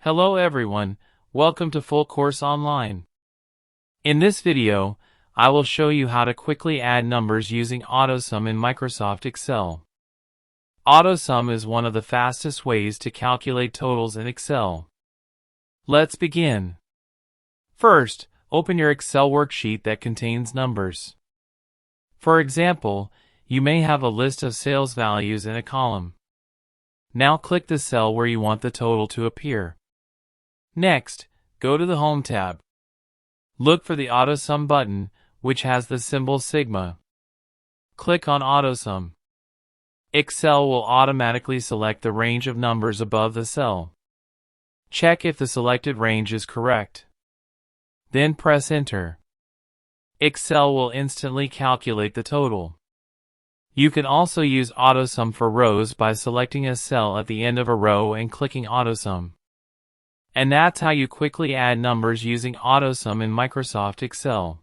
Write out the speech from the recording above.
Hello everyone, welcome to Full Course Online. In this video, I will show you how to quickly add numbers using AutoSum in Microsoft Excel. AutoSum is one of the fastest ways to calculate totals in Excel. Let's begin. First, open your Excel worksheet that contains numbers. For example, you may have a list of sales values in a column. Now click the cell where you want the total to appear. Next, go to the Home tab. Look for the AutoSum button, which has the symbol sigma. Click on AutoSum. Excel will automatically select the range of numbers above the cell. Check if the selected range is correct. Then press Enter. Excel will instantly calculate the total. You can also use AutoSum for rows by selecting a cell at the end of a row and clicking AutoSum. And that's how you quickly add numbers using AutoSum in Microsoft Excel.